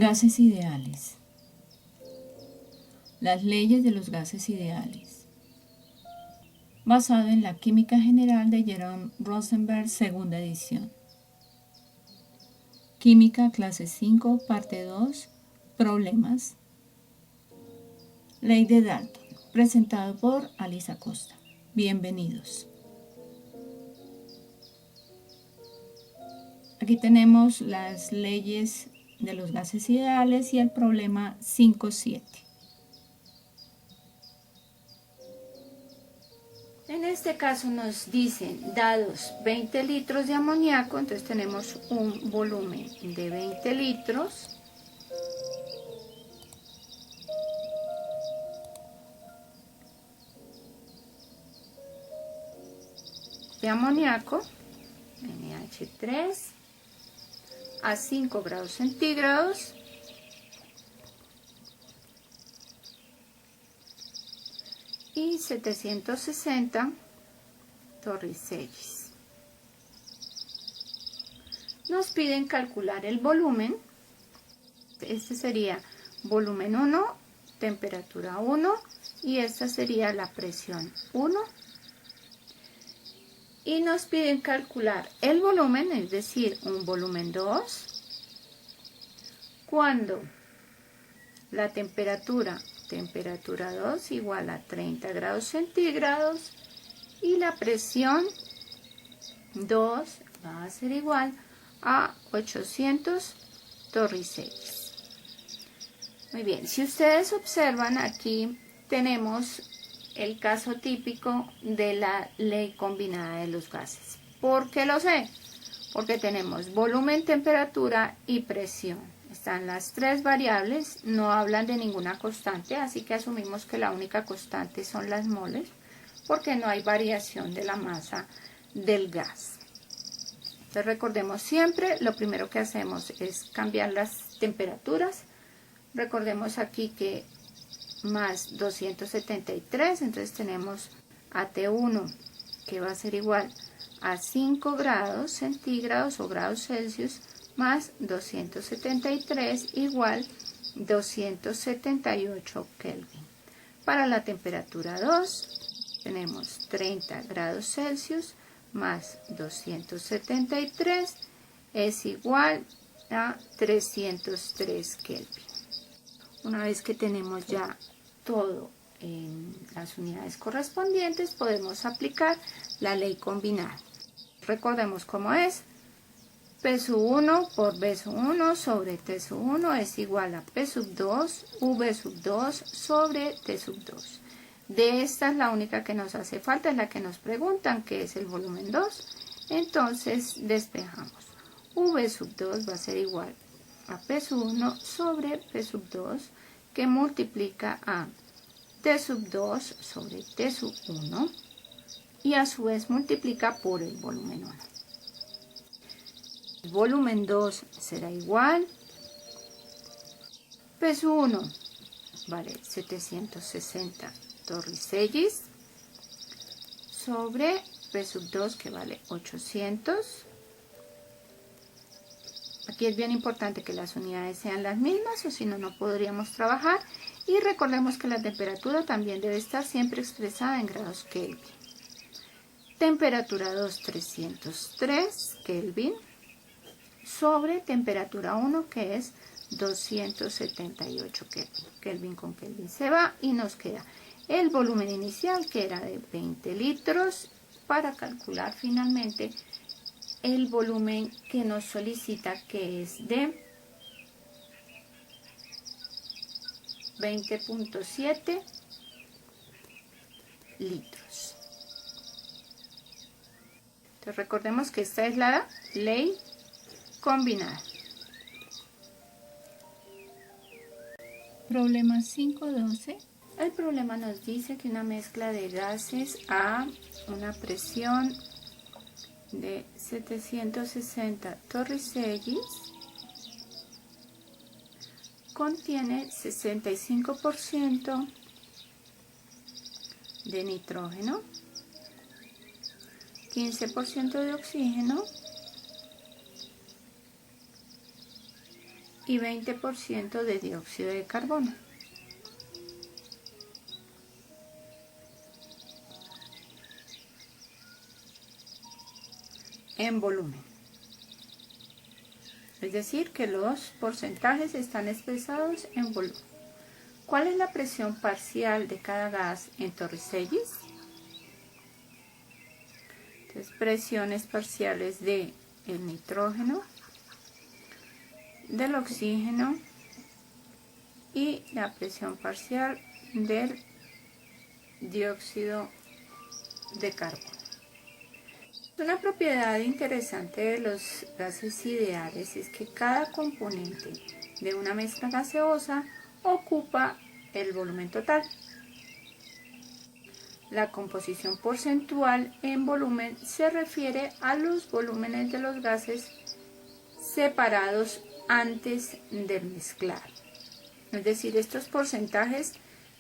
Gases ideales. Las leyes de los gases ideales. Basado en la Química General de Jerome Rosenberg, segunda edición. Química, clase 5, parte 2, problemas. Ley de Dalton, presentado por Alice Acosta. Bienvenidos. Aquí tenemos las leyes de los gases ideales y el problema 5.7. En este caso nos dicen, dados 20 litros de amoníaco, entonces tenemos un volumen de 20 litros de amoníaco, NH3, a 5 grados centígrados, y 760 torricellis. Nos piden calcular el volumen. Este sería volumen 1, temperatura 1, y esta sería la presión 1. Y nos piden calcular el volumen, es decir, un volumen 2, cuando la temperatura 2 igual a 30 grados centígrados y la presión 2 va a ser igual a 800 torricellis. Muy bien, si ustedes observan, aquí tenemos el caso típico de la ley combinada de los gases. ¿Por qué lo sé? Porque tenemos volumen, temperatura y presión. Están las tres variables, no hablan de ninguna constante, así que asumimos que la única constante son las moles, porque no hay variación de la masa del gas. Entonces recordemos siempre, lo primero que hacemos es cambiar las temperaturas. Recordemos aquí que más 273, entonces tenemos AT1 que va a ser igual a 5 grados centígrados o grados Celsius más 273 igual 278 Kelvin. Para la temperatura 2 tenemos 30 grados Celsius más 273 es igual a 303 Kelvin. Una vez que tenemos ya todo en las unidades correspondientes, podemos aplicar la ley combinada. Recordemos cómo es. P sub 1 por B sub 1 sobre T sub 1 es igual a P sub 2, V sub 2 sobre T sub 2. De esta es la única que nos hace falta, es la que nos preguntan, que es el volumen 2. Entonces despejamos. V sub 2 va a ser igual a P sub 1 sobre P sub 2, que multiplica a T sub 2 sobre T sub 1 y a su vez multiplica por el volumen 1. El volumen 2 será igual, P sub 1 vale 760 torricellis sobre P sub 2 que vale 800. Aquí es bien importante que las unidades sean las mismas, o si no, no podríamos trabajar. Y recordemos que la temperatura también debe estar siempre expresada en grados Kelvin. Temperatura 2, 303 Kelvin sobre temperatura 1, que es 278 Kelvin. Kelvin con Kelvin se va y nos queda el volumen inicial, que era de 20 litros, para calcular finalmente el volumen que nos solicita, que es de 20.7 litros. Entonces recordemos que esta es la ley combinada. Problema 5.12. El problema nos dice que una mezcla de gases a una presión de 760 torricellis contiene 65% de nitrógeno, 15% de oxígeno y 20% de dióxido de carbono. En volumen. Es decir, que los porcentajes están expresados en volumen. ¿Cuál es la presión parcial de cada gas en Torricellis? Entonces, presiones parciales de el nitrógeno, del oxígeno y la presión parcial del dióxido de carbono. Una propiedad interesante de los gases ideales es que cada componente de una mezcla gaseosa ocupa el volumen total. La composición porcentual en volumen se refiere a los volúmenes de los gases separados antes del mezclar. Es decir, estos porcentajes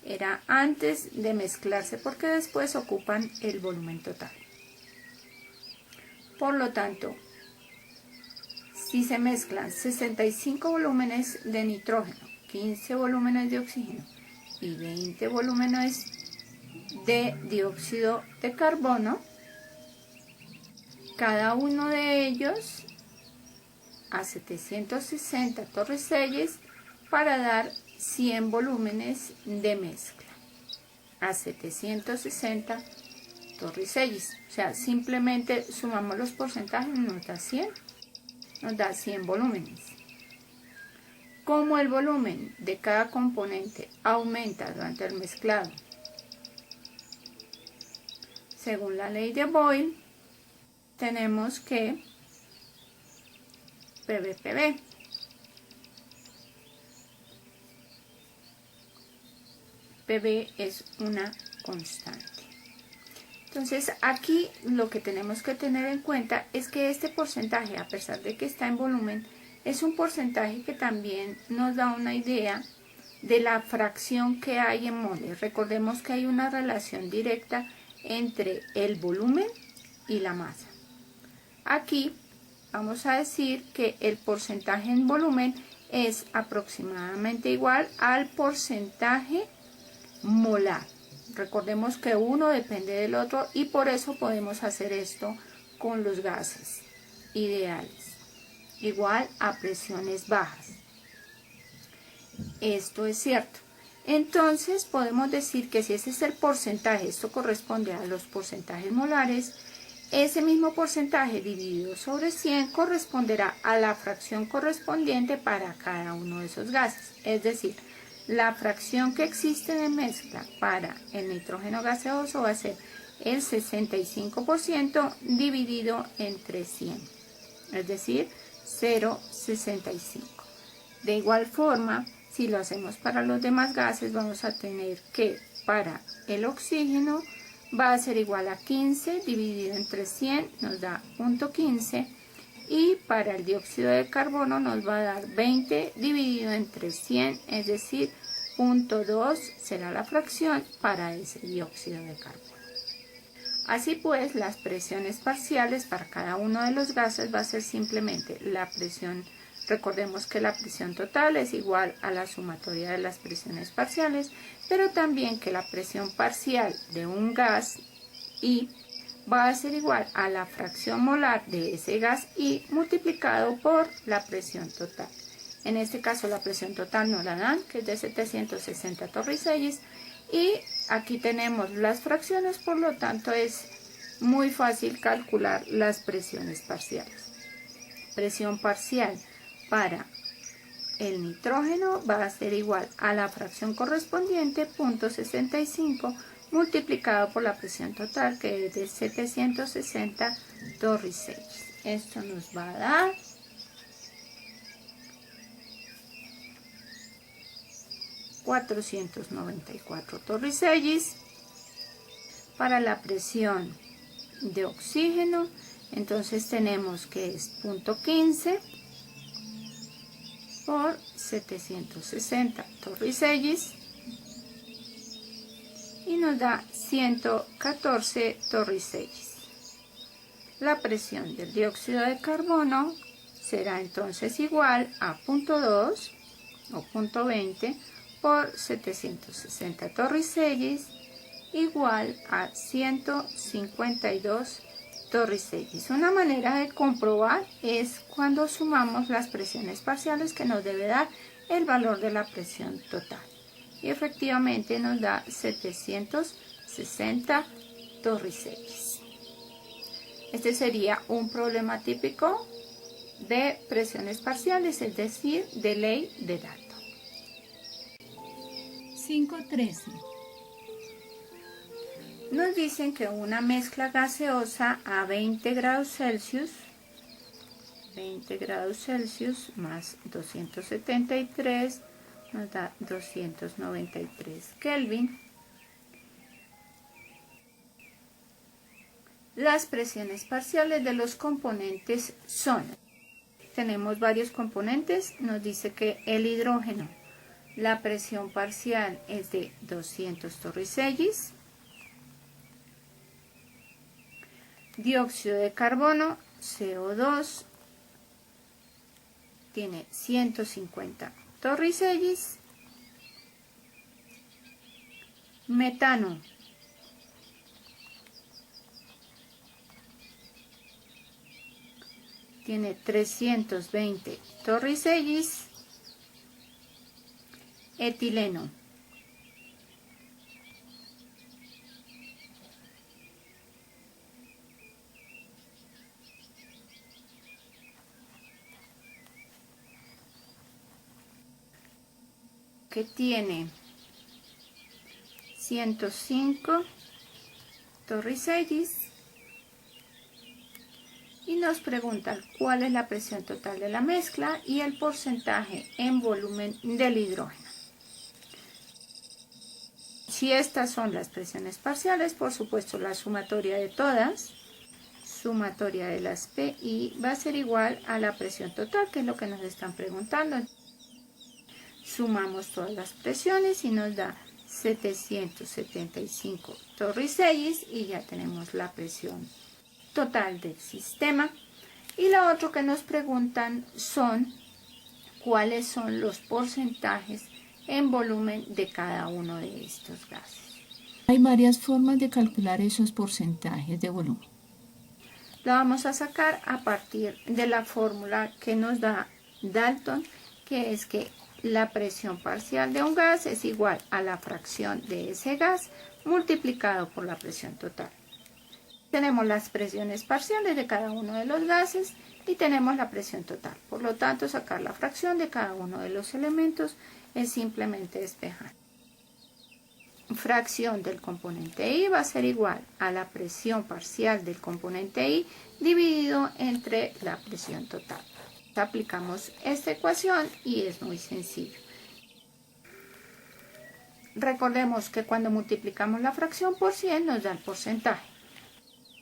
eran antes de mezclarse porque después ocupan el volumen total. Por lo tanto, si se mezclan 65 volúmenes de nitrógeno, 15 volúmenes de oxígeno y 20 volúmenes de dióxido de carbono, cada uno de ellos a 760 Torricellis para dar 100 volúmenes de mezcla. A 760 Torricellis. O sea, simplemente sumamos los porcentajes y nos da 100 volúmenes. Como el volumen de cada componente aumenta durante el mezclado, según la ley de Boyle, tenemos que PV es una constante. Entonces aquí lo que tenemos que tener en cuenta es que este porcentaje, a pesar de que está en volumen, es un porcentaje que también nos da una idea de la fracción que hay en moles. Recordemos que hay una relación directa entre el volumen y la masa. Aquí vamos a decir que el porcentaje en volumen es aproximadamente igual al porcentaje molar. Recordemos que uno depende del otro y por eso podemos hacer esto con los gases ideales, igual a presiones bajas. Esto es cierto. Entonces podemos decir que si ese es el porcentaje, esto corresponde a los porcentajes molares, ese mismo porcentaje dividido sobre 100 corresponderá a la fracción correspondiente para cada uno de esos gases. Es decir, la fracción que existe de mezcla para el nitrógeno gaseoso va a ser el 65% dividido entre 100, es decir, 0,65. De igual forma, si lo hacemos para los demás gases, vamos a tener que para el oxígeno va a ser igual a 15 dividido entre 100, nos da 0,15. Y para el dióxido de carbono nos va a dar 20 dividido entre 100, es decir, 0,2 será la fracción para ese dióxido de carbono. Así pues, las presiones parciales para cada uno de los gases va a ser simplemente la presión. Recordemos que la presión total es igual a la sumatoria de las presiones parciales, pero también que la presión parcial de un gas I va a ser igual a la fracción molar de ese gas I multiplicado por la presión total. En este caso la presión total nos la dan, que es de 760 Torricellis, y aquí tenemos las fracciones, por lo tanto es muy fácil calcular las presiones parciales. Presión parcial para el nitrógeno va a ser igual a la fracción correspondiente, 0,65, multiplicado por la presión total, que es de 760 Torricellis. Esto nos va a dar 494 Torricellis. Para la presión de oxígeno, entonces tenemos que es 0,15 por 760 Torricellis y nos da 114 Torricellis. La presión del dióxido de carbono será entonces igual a 0.2 o 0.20 por 760 Torricellis igual a 152 Torricellis. Una manera de comprobar es cuando sumamos las presiones parciales, que nos debe dar el valor de la presión total. Y efectivamente nos da 760 Torricellis. Este sería un problema típico de presiones parciales, es decir, de ley de Dalton. 5.13. Nos dicen que una mezcla gaseosa a 20 grados Celsius más 273 nos da 293 Kelvin. Las presiones parciales de los componentes son, tenemos varios componentes, nos dice que el hidrógeno, la presión parcial es de 200 Torricellis, dióxido de carbono, CO2, tiene 150 Torricellis, metano, tiene 320 Torricellis, etileno, que tiene 105 Torricellis, y nos preguntan cuál es la presión total de la mezcla y el porcentaje en volumen del hidrógeno. Si estas son las presiones parciales, por supuesto la sumatoria de todas, sumatoria de las PI, va a ser igual a la presión total, que es lo que nos están preguntando. Sumamos todas las presiones y nos da 775 Torricellis y ya tenemos la presión total del sistema. Y lo otro que nos preguntan son cuáles son los porcentajes en volumen de cada uno de estos gases. Hay varias formas de calcular esos porcentajes de volumen. Lo vamos a sacar a partir de la fórmula que nos da Dalton, que es que la presión parcial de un gas es igual a la fracción de ese gas multiplicado por la presión total. Tenemos las presiones parciales de cada uno de los gases y tenemos la presión total. Por lo tanto, sacar la fracción de cada uno de los elementos es simplemente despejar. Fracción del componente I va a ser igual a la presión parcial del componente I dividido entre la presión total. Aplicamos esta ecuación y es muy sencillo. Recordemos que cuando multiplicamos la fracción por 100 nos da el porcentaje.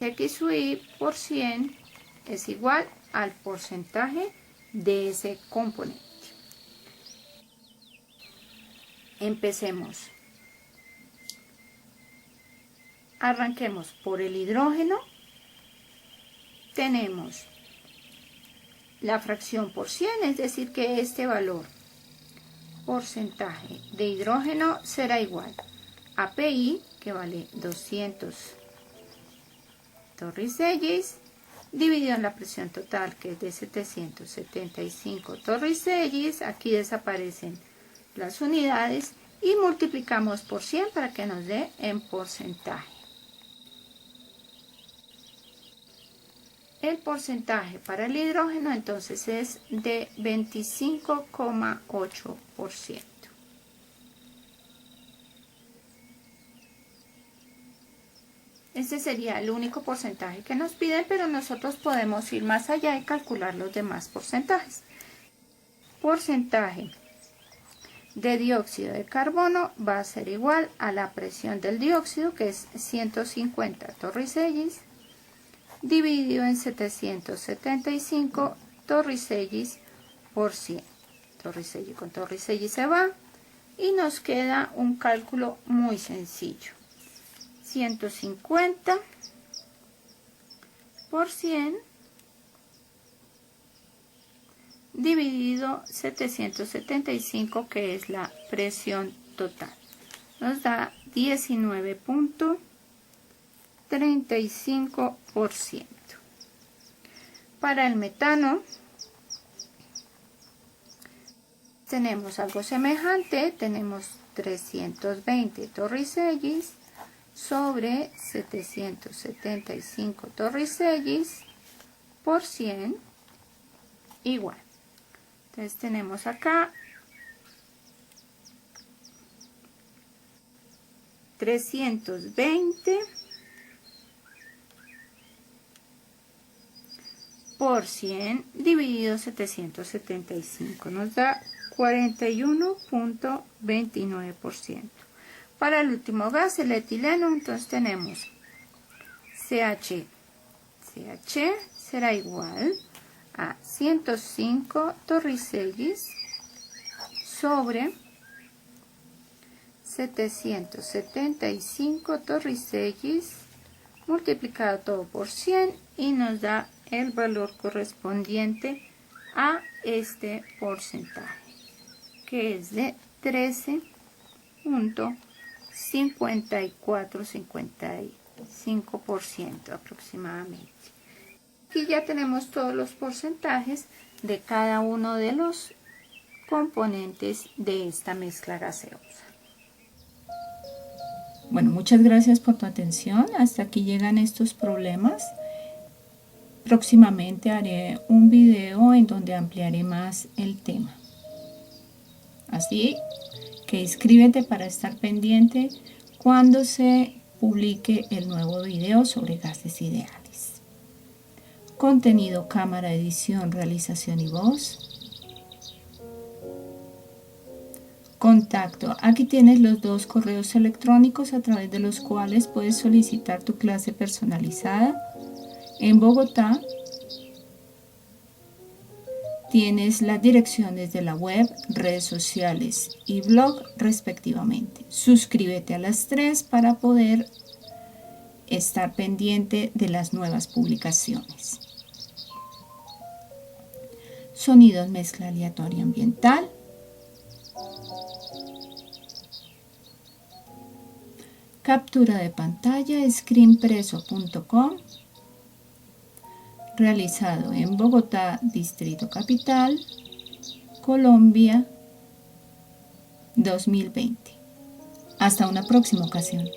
X sub I por 100 es igual al porcentaje de ese componente. Empecemos. Arranquemos por el hidrógeno. Tenemos la fracción por 100, es decir que este valor, porcentaje de hidrógeno, será igual a PI, que vale 200 Torricellis, dividido en la presión total, que es de 775 Torricellis. Aquí desaparecen las unidades y multiplicamos por 100 para que nos dé en porcentaje. El porcentaje para el hidrógeno entonces es de 25,8%. Este sería el único porcentaje que nos piden, pero nosotros podemos ir más allá y calcular los demás porcentajes. Porcentaje de dióxido de carbono va a ser igual a la presión del dióxido, que es 150 Torricellis, dividido en 775 Torricellis por 100. Torricellis con Torricellis se va y nos queda un cálculo muy sencillo. 150 por 100 dividido 775, que es la presión total. Nos da 19.35%. Para el metano tenemos algo semejante, tenemos 320 torricellis sobre 775 torricellis por 100 igual. Entonces tenemos acá 320 por 100 dividido 775 nos da 41.29%. Para el último gas, el etileno, entonces tenemos CH será igual a 105 torricellis sobre 775 torricellis multiplicado todo por 100 y nos da el valor correspondiente a este porcentaje, que es de 13.54-55% aproximadamente. Aquí ya tenemos todos los porcentajes de cada uno de los componentes de esta mezcla gaseosa. Bueno, muchas gracias por tu atención. Hasta aquí llegan estos problemas. Próximamente haré un video en donde ampliaré más el tema. Así que inscríbete para estar pendiente cuando se publique el nuevo video sobre gases ideales. Contenido, cámara, edición, realización y voz. Contacto. Aquí tienes los dos correos electrónicos a través de los cuales puedes solicitar tu clase personalizada. En Bogotá tienes las direcciones de la web, redes sociales y blog respectivamente. Suscríbete a las tres para poder estar pendiente de las nuevas publicaciones. Sonidos, mezcla aleatoria ambiental. Captura de pantalla, screenpreso.com. Realizado en Bogotá, Distrito Capital, Colombia, 2020. Hasta una próxima ocasión.